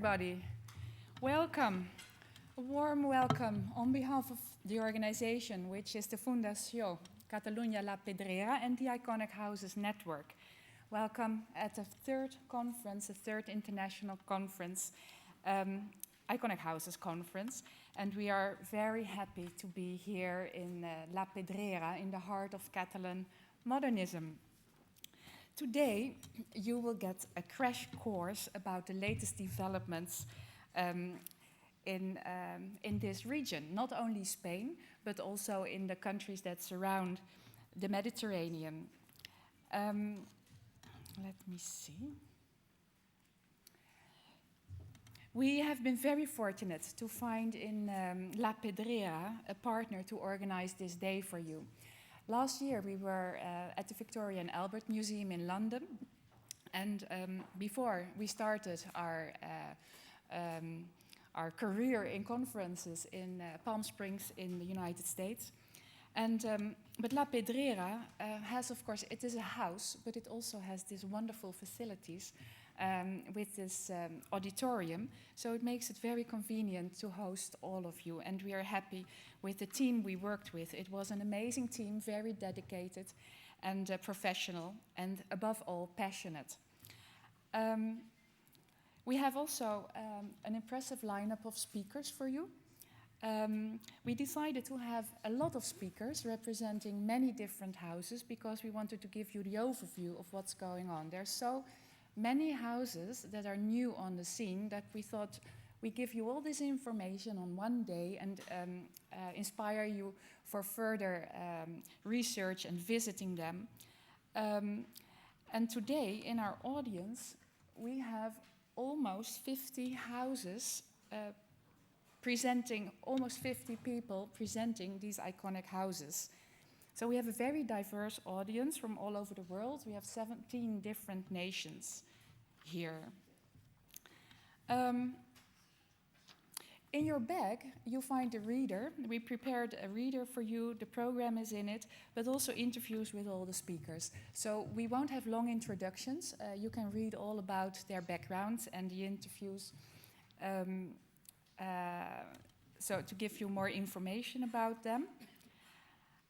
everybody. Welcome. A warm welcome on behalf of the organization, which is the Fundació Catalunya La Pedrera and the Iconic Houses Network. Welcome at the third conference, the third international conference, Iconic Houses Conference. And we are very happy to be here in La Pedrera, in the heart of Catalan modernism. Today, you will get a crash course about the latest developments in this region, not only Spain, but also in the countries that surround the Mediterranean. Let me see. We have been very fortunate to find in La Pedrera a partner to organize this day for you. Last year we were at the Victoria and Albert Museum in London, and before we started our career in conferences in Palm Springs in the United States. But La Pedrera has, of course, it is a house, but it also has these wonderful facilities with this auditorium, so it makes it very convenient to host all of you, and we are happy with the team we worked with. It was an amazing team, very dedicated and professional, and above all, passionate. We have also an impressive lineup of speakers for you. We decided to have a lot of speakers representing many different houses because we wanted to give you the overview of what's going on. There's so many houses that are new on the scene that we thought we give you all this information on one day and inspire you for further research and visiting them. And today in our audience we have almost 50 houses presenting, almost 50 people presenting these iconic houses. So we have a very diverse audience from all over the world. We have 17 different nations here. In your bag, you find a reader. We prepared a reader for you. The program is in it, but also interviews with all the speakers. So we won't have long introductions. You can read all about their backgrounds and the interviews. So to give you more information about them.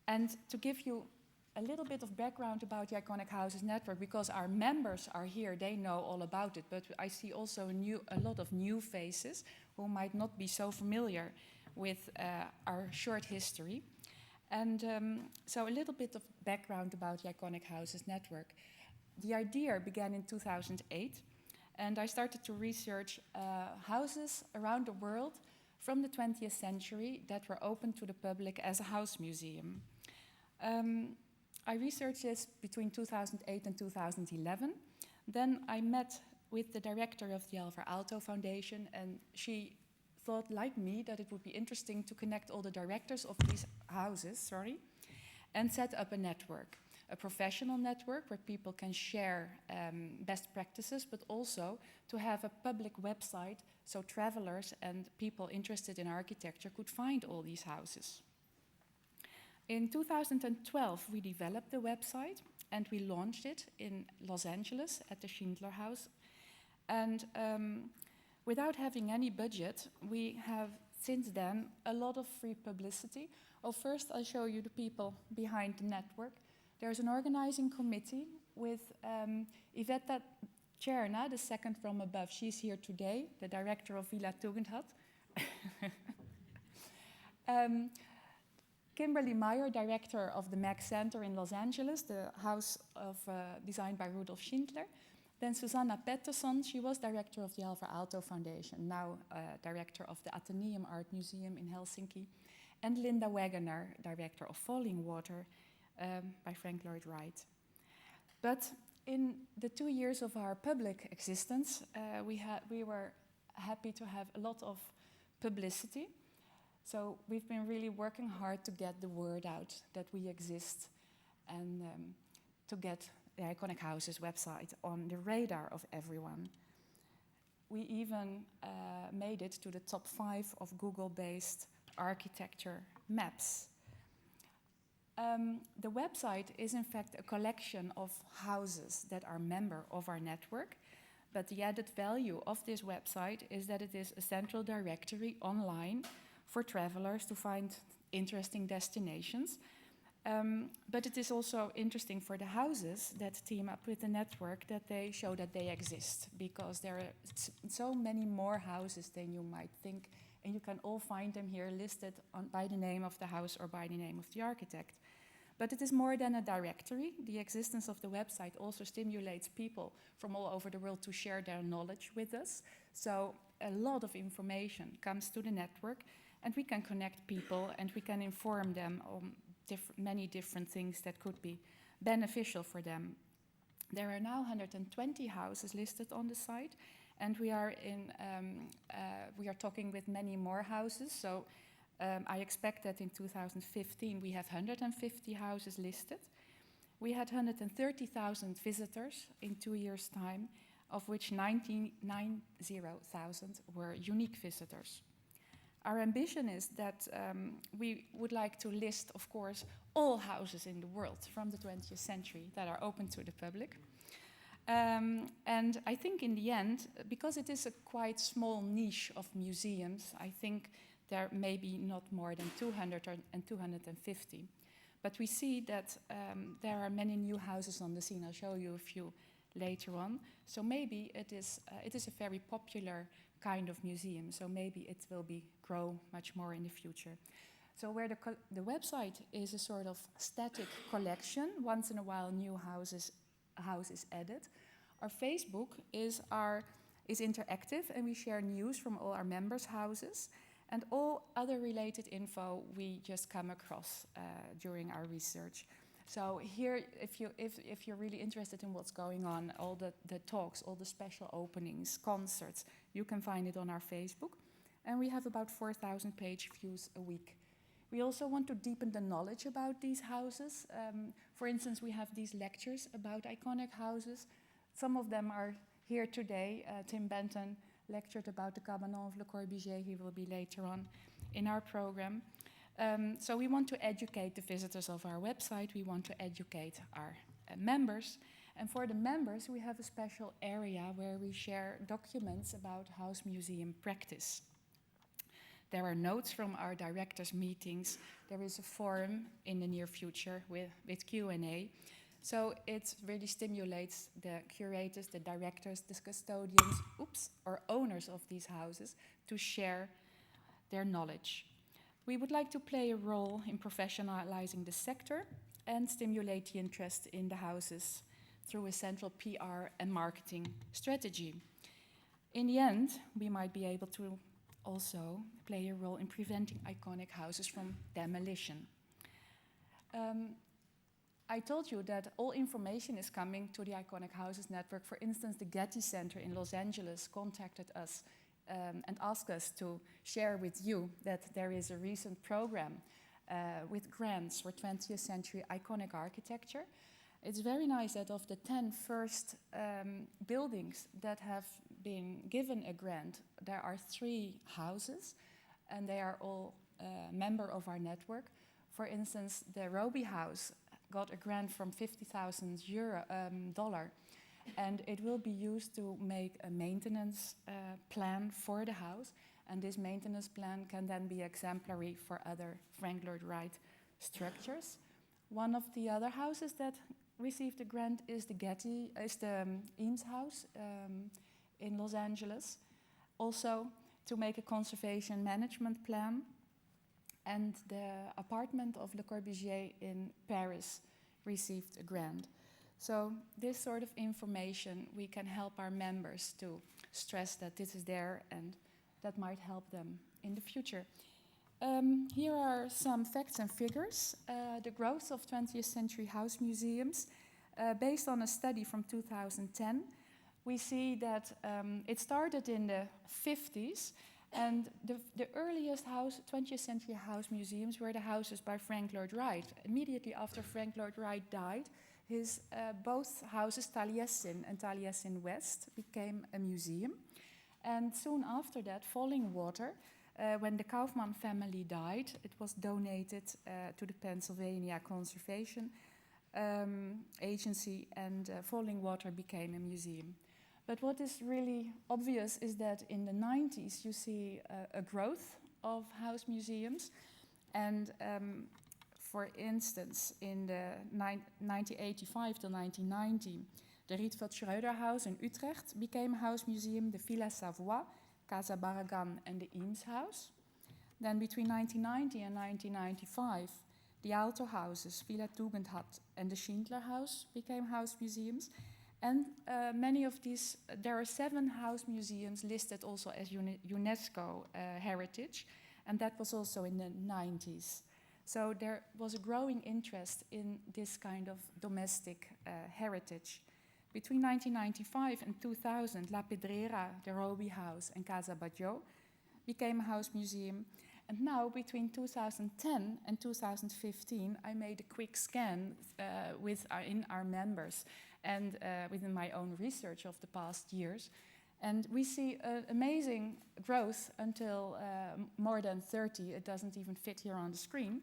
And to give you a little bit of background about the Iconic Houses Network, because our members are here, they know all about it, but I see also a lot of new faces who might not be so familiar with our short history. And so a little bit of background about the Iconic Houses Network. The idea began in 2008, and I started to research houses around the world from the 20th century that were open to the public as a house museum. I researched this between 2008 and 2011. Then I met with the director of the Alvar Aalto Foundation, and she thought, like me, that it would be interesting to connect all the directors of these houses, and set up a network, a professional network where people can share best practices, but also to have a public website so travelers and people interested in architecture could find all these houses. In 2012, we developed the website and we launched it in Los Angeles at the Schindler House. And without having any budget, we have since then a lot of free publicity. Well, first I'll show you the people behind the network. There's an organizing committee with Iveta Cherna, the second from above. She's here today, the director of Villa Tugendhat. Kimberly Meyer, director of the Mack Center in Los Angeles, the house designed by Rudolf Schindler. Then Susanna Pettersson, she was director of the Alvar Aalto Foundation, now director of the Atheneum Art Museum in Helsinki. And Linda Wagoner, director of Falling Water by Frank Lloyd Wright. But in the 2 years of our public existence, we were happy to have a lot of publicity. So we've been really working hard to get the word out that we exist and to get the Iconic Houses website on the radar of everyone. We even made it to the top 5 of Google-based architecture maps. The website is in fact a collection of houses that are member of our network, But the added value of this website is that it is a central directory online for travelers to find interesting destinations. But it is also interesting for the houses that team up with the network that they show that they exist, because there are so many more houses than you might think, and you can all find them here listed by the name of the house or by the name of the architect. But it is more than a directory. The existence of the website also stimulates people from all over the world to share their knowledge with us. So a lot of information comes to the network, and we can connect people and we can inform them on many different things that could be beneficial for them. There are now 120 houses listed on the site, and we are talking with many more houses. So I expect that in 2015 we have 150 houses listed. We had 130,000 visitors in 2 years' time, of which 90,000 were unique visitors. Our ambition is that we would like to list, of course, all houses in the world from the 20th century that are open to the public. And I think in the end, because it is a quite small niche of museums, I think there may be not more than 200 and 250. But we see that there are many new houses on the scene. I'll show you a few later on. So maybe it is a very popular kind of museum. So maybe it will grow much more in the future. So where the website is a sort of static collection, once in a while new house is added. Our Facebook is interactive, and we share news from all our members' houses. And all other related info we just come across during our research. So here, if you're really interested in what's going on, all the talks, all the special openings, concerts, you can find it on our Facebook. And we have about 4,000 page views a week. We also want to deepen the knowledge about these houses. For instance, we have these lectures about iconic houses. Some of them are here today. Tim Benton lectured about the Cabanon of Le Corbusier. He will be later on in our program. So we want to educate the visitors of our website. We want to educate our members. And for the members, we have a special area where we share documents about house museum practice. There are notes from our directors' meetings. There is a forum in the near future with Q&A. So it really stimulates the curators, the directors, the custodians, or owners of these houses to share their knowledge. We would like to play a role in professionalizing the sector and stimulate the interest in the houses through a central PR and marketing strategy. In the end, we might be able to also play a role in preventing iconic houses from demolition. I told you that all information is coming to the Iconic Houses Network. For instance, the Getty Center in Los Angeles contacted us and asked us to share with you that there is a recent program with grants for 20th century iconic architecture. It's very nice that of the 10 first buildings that have been given a grant, there are 3 houses, and they are all member of our network. For instance, the Roby House got a grant from $50,000, and it will be used to make a maintenance plan for the house, and this maintenance plan can then be exemplary for other Frank Lloyd Wright structures. One of the other houses that received a grant is the Eames House in Los Angeles, also to make a conservation management plan. And the apartment of Le Corbusier in Paris received a grant. So this sort of information, we can help our members to stress that this is there and that might help them in the future. Here are some facts and figures. The growth of 20th century house museums, based on a study from 2010, we see that it started in the 50s. And the earliest 20th century house museums were the houses by Frank Lloyd Wright. Immediately after Frank Lloyd Wright died, his both houses, Taliesin and Taliesin West, became a museum. And soon after that, Falling Water, when the Kaufman family died, it was donated to the Pennsylvania Conservation Agency, and Falling Water became a museum. But what is really obvious is that in the 90s you see a growth of house museums. And for instance, in the 1985 to 1990, the Rietveld Schröder House in Utrecht became a house museum, the Villa Savoie, Casa Barragan, and the Eames House. Then between 1990 and 1995, the Aalto houses, Villa Tugendhat and the Schindler House became house museums. And many of these, there are 7 house museums listed also as UNESCO heritage, and that was also in the 90s. So there was a growing interest in this kind of domestic heritage. Between 1995 and 2000, La Pedrera, the Roby House, and Casa Batlló became a house museum. And now, between 2010 and 2015, I made a quick scan in our members and within my own research of the past years. And we see amazing growth until more than 30. It doesn't even fit here on the screen.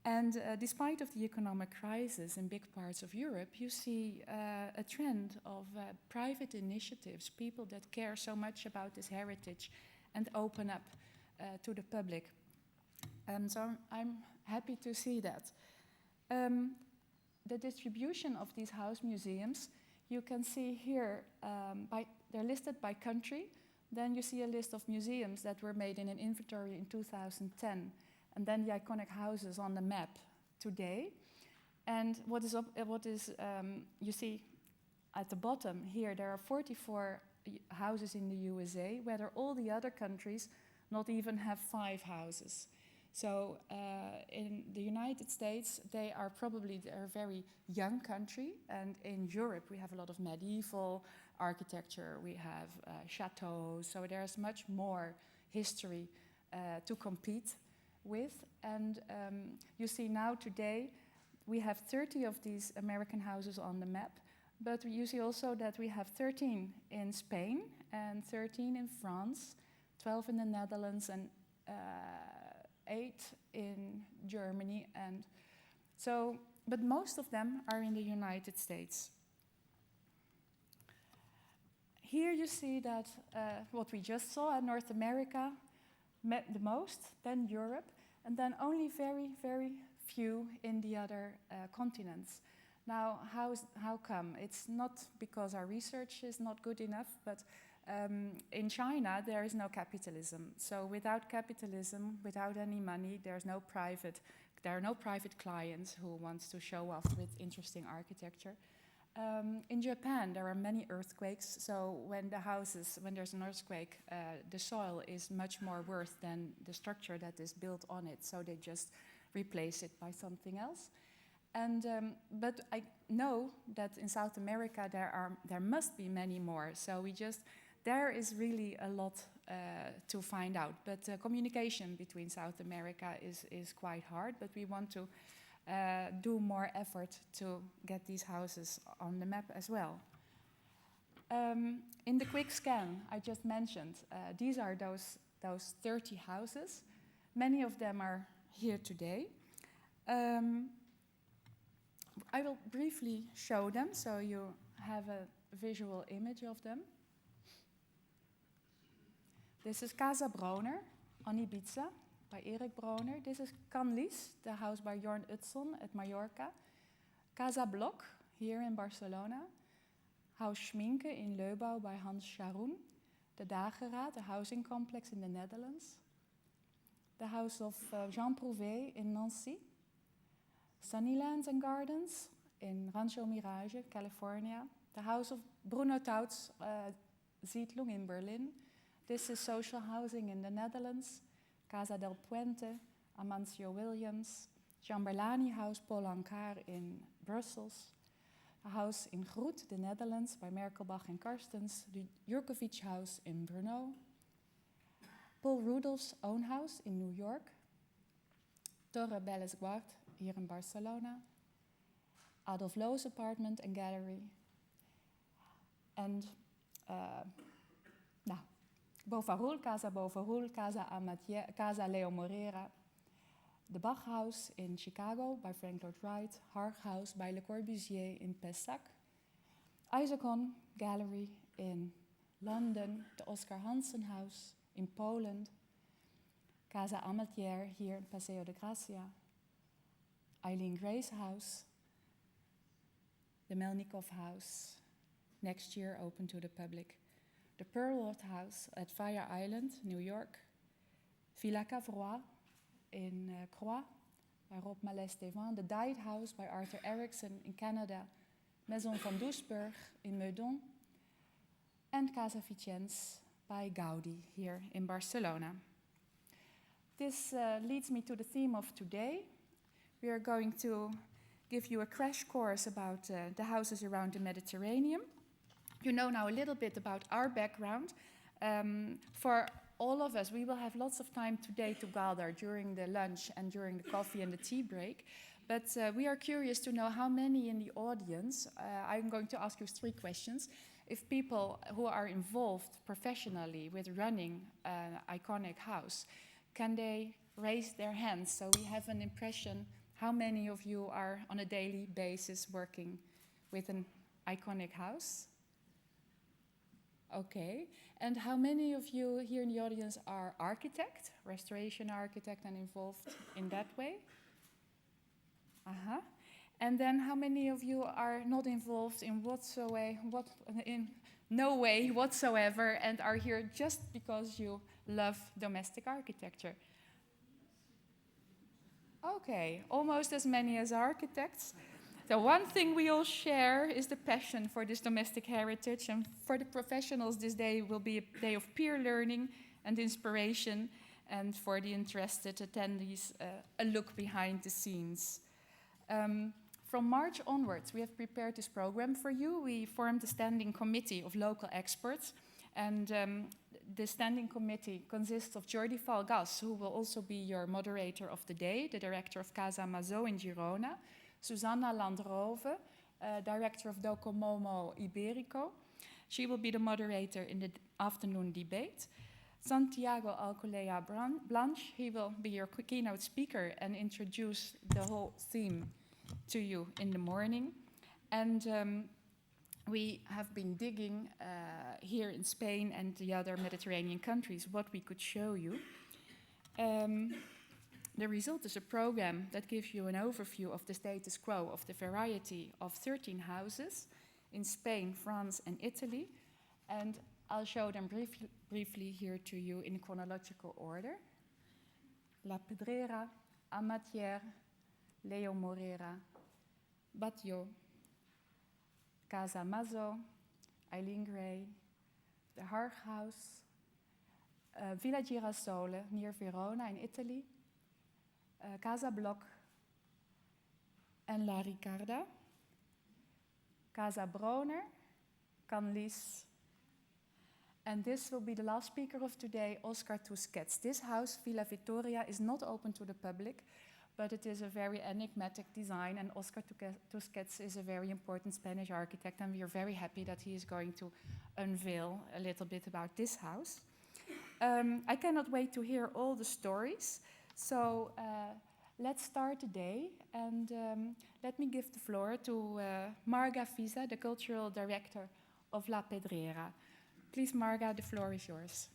And despite of the economic crisis in big parts of Europe, you see a trend of private initiatives, people that care so much about this heritage and open up to the public. And so I'm happy to see that. The distribution of these house museums, you can see here, they're listed by country. Then you see a list of museums that were made in an inventory in 2010. And then the iconic houses on the map today. And you see at the bottom here, there are 44 houses in the USA, where all the other countries not even have 5 houses. So in the United States, they're a very young country, and in Europe we have a lot of medieval architecture, we have chateaus, so there's much more history to compete with. And you see now today we have 30 of these American houses on the map, but you see also that we have 13 in Spain and 13 in France, 12 in the Netherlands, and 8 in Germany. And so, but most of them are in the United States. Here you see that what we just saw in North America met the most, then Europe, and then only very, very few in the other continents. Now, how come? It's not because our research is not good enough, but in China there is no capitalism. So without capitalism, without any money, there are no private clients who wants to show off with interesting architecture. In Japan, there are many earthquakes, so when there's an earthquake, the soil is much more worth than the structure that is built on it, so they just replace it by something else. And but I know that in South America there must be many more, so there is really a lot to find out. But communication between South America is quite hard, but we want to do more effort to get these houses on the map as well. In the quick scan I just mentioned, these are those 30 houses. Many of them are here today. I will briefly show them so you have a visual image of them. This is Casa Broner on Ibiza by Erik Broner. This is Canlis, the house by Jorn Utzon at Mallorca. Casa Block here in Barcelona. Haus Schminke in Leubau by Hans Scharoen. De Dageraad, a housing complex in the Netherlands. The house of Jean Prouvé in Nancy. Sunnylands and Gardens in Rancho Mirage, California. The house of Bruno Taut's Siedlung in Berlin. This is social housing in the Netherlands. Casa del Puente, Amancio Williams. Chamberlain House Polancar in Brussels. A house in Groet, the Netherlands, by Merkelbach and Karstens. The Jurkovic House in Brno. Paul Rudolph's own house in New York. Torre Belles Guard here in Barcelona. Adolf Loos apartment and gallery. And Bofarul, Casa Bofarul, Casa Amatier, Casa Leo Morera. The Bach House in Chicago by Frank Lloyd Wright. Harg House by Le Corbusier in Pessac. Isaac Gallery in London, the Oscar Hansen House in Poland, Casa Amatier here in Paseo de Gracia, Eileen Gray's house, the Melnikov House, next year open to the public, the Pearlwood House at Fire Island, New York, Villa Cavrois in Croix, by Rob Mallet-Stéphane, the Dyed House by Arthur Erickson in Canada, Maison van Doesburg in Meudon, and Casa Vicens by Gaudi here in Barcelona. This leads me to the theme of today. We are going to give you a crash course about the houses around the Mediterranean. You know now a little bit about our background. For all of us, we will have lots of time today to gather during the lunch and during the coffee and the tea break. But we are curious to know how many in the audience, I'm going to ask you 3 questions. If people who are involved professionally with running an iconic house, can they raise their hands so we have an impression how many of you are on a daily basis working with an iconic house? Okay, and how many of you here in the audience are architect, restoration architect, and involved in that way? And then how many of you are not involved in no way whatsoever and are here just because you love domestic architecture? Okay, almost as many as architects. The one thing we all share is the passion for this domestic heritage, and for the professionals this day will be a day of peer learning and inspiration, and for the interested attendees a look behind the scenes. From March onwards, we have prepared this program for you. We formed a standing committee of local experts, and the standing committee consists of Jordi Falgas, who will also be your moderator of the day, the director of Casa Mazzo in Girona, Susanna Landrove, director of Docomomo Iberico. She will be the moderator in the afternoon debate. Santiago Alcolea Blanche, he will be your keynote speaker and introduce the whole theme to you in the morning. And we have been digging here in Spain and the other Mediterranean countries what we could show you. The result is a program that gives you an overview of the status quo of the variety of 13 houses in Spain, France, and Italy. And I'll show them briefly here to you in chronological order. La Pedrera, Amatier, Leo Morera, Batlló, Casa Mazzo, Eileen Gray, the Harg House, Villa Girasole near Verona in Italy, Casa Block and La Ricarda, Casa Broner, Canlis, and this will be the last speaker of today, Oscar Tusquets. This house, Villa Victoria, is not open to the public, but it is a very enigmatic design, and Oscar Tusquets is a very important Spanish architect, and we are very happy that he is going to unveil a little bit about this house. I cannot wait to hear all the stories, so let's start the day, and let me give the floor to Marga Visa, the cultural director of La Pedrera. Please, Marga, the floor is yours.